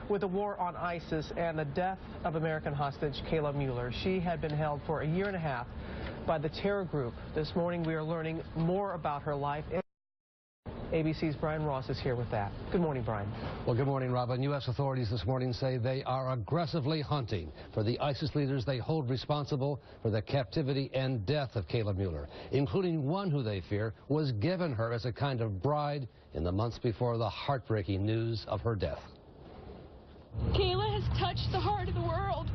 with the war on ISIS and the death of American hostage Kayla Mueller. She had been held for a year and a half by the terror group. This morning we are learning more about her life. ABC's Brian Ross is here with that. Good morning, Brian. Well, good morning, Robin. U.S. authorities this morning say they are aggressively hunting for the ISIS leaders they hold responsible for the captivity and death of Kayla Mueller, including one who they fear was given her as a kind of bride in the months before the heartbreaking news of her death. Kayla has touched the heart of the world.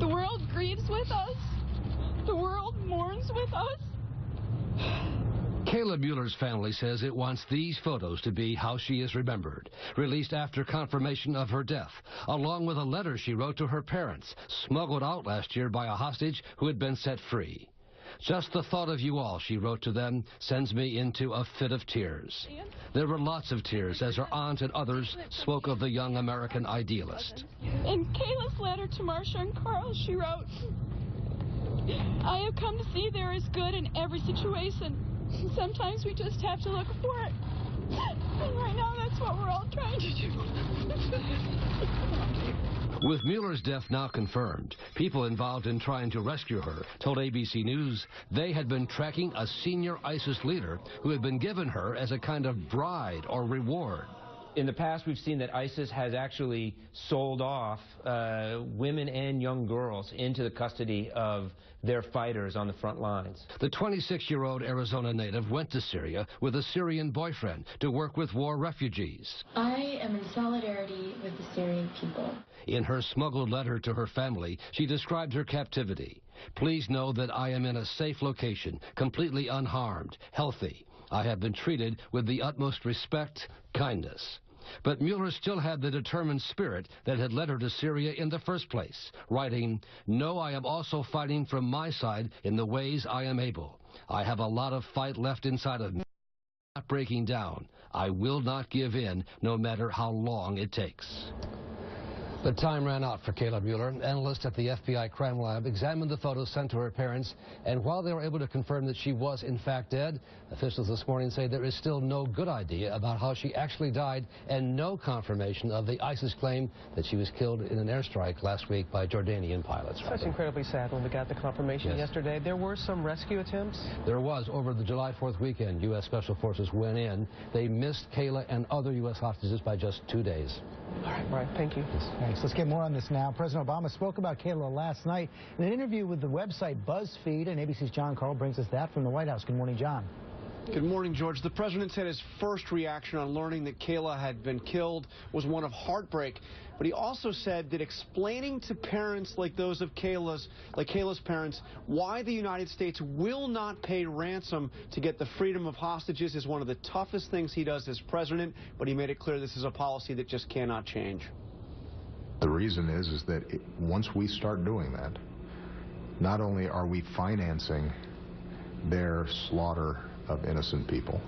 The world grieves with us. The world mourns with us. Kayla Mueller's family says it wants these photos to be how she is remembered, released after confirmation of her death, along with a letter she wrote to her parents, smuggled out last year by a hostage who had been set free. Just the thought of you all, she wrote to them, sends me into a fit of tears. There were lots of tears as her aunt and others spoke of the young American idealist. In Kayla's letter to Marsha and Carl, she wrote, "I have come to see there is good in every situation. Sometimes we just have to look for it. And right now, that's what we're all trying to do." With Mueller's death now confirmed, people involved in trying to rescue her told ABC News they had been tracking a senior ISIS leader who had been given her as a kind of bride or reward. In the past, we've seen that ISIS has actually sold off women and young girls into the custody of their fighters on the front lines. The 26-year-old Arizona native went to Syria with a Syrian boyfriend to work with war refugees. I am in solidarity with the Syrian people. In her smuggled letter to her family, she described her captivity. Please know that I am in a safe location, completely unharmed, healthy. I have been treated with the utmost respect, kindness. But Mueller still had the determined spirit that had led her to Syria in the first place, writing, "No, I am also fighting from my side in the ways I am able. I have a lot of fight left inside of me. Not breaking down. I will not give in, no matter how long it takes." The time ran out for Kayla Mueller. Analysts at the FBI crime lab examined the photos sent to her parents, and while they were able to confirm that she was in fact dead, officials this morning say there is still no good idea about how she actually died and no confirmation of the ISIS claim that she was killed in an airstrike last week by Jordanian pilots. That's incredibly sad when we got the confirmation yesterday. There were some rescue attempts? There was. Over the July 4th weekend, U.S. Special Forces went in. They missed Kayla and other U.S. hostages by just 2 days. All right, Brian, thank you. Thanks. Let's get more on this now. President Obama spoke about Kayla last night in an interview with the website BuzzFeed, and ABC's John Carl brings us that from the White House. Good morning, John. Good morning, George. The president said his first reaction on learning that Kayla had been killed was one of heartbreak. But he also said that explaining to parents like those of Kayla's parents, why the United States will not pay ransom to get the freedom of hostages is one of the toughest things he does as president. But he made it clear this is a policy that just cannot change. The reason is that once we start doing that, not only are we financing their slaughter of innocent people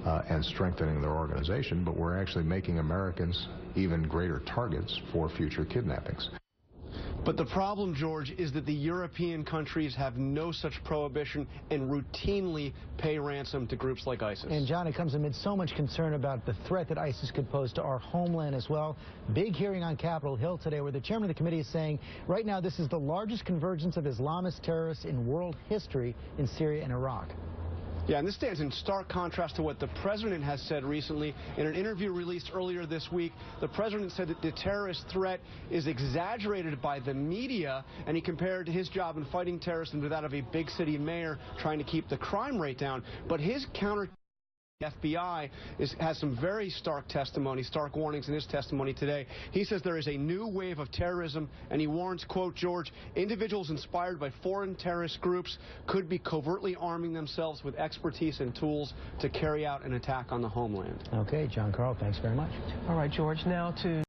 and strengthening their organization, but we're actually making Americans even greater targets for future kidnappings. But the problem, George, is that the European countries have no such prohibition and routinely pay ransom to groups like ISIS. And, John, it comes amid so much concern about the threat that ISIS could pose to our homeland as well. Big hearing on Capitol Hill today where the chairman of the committee is saying right now this is the largest convergence of Islamist terrorists in world history in Syria and Iraq. Yeah, and this stands in stark contrast to what the president has said recently. In an interview released earlier this week, the president said that the terrorist threat is exaggerated by the media, and he compared his job in fighting terrorism to that of a big city mayor trying to keep the crime rate down. But his counter FBI has some very stark warnings in his testimony today. He says there is a new wave of terrorism, and he warns, quote, George, individuals inspired by foreign terrorist groups could be covertly arming themselves with expertise and tools to carry out an attack on the homeland. Okay, John Carl, thanks very much. All right, George, now to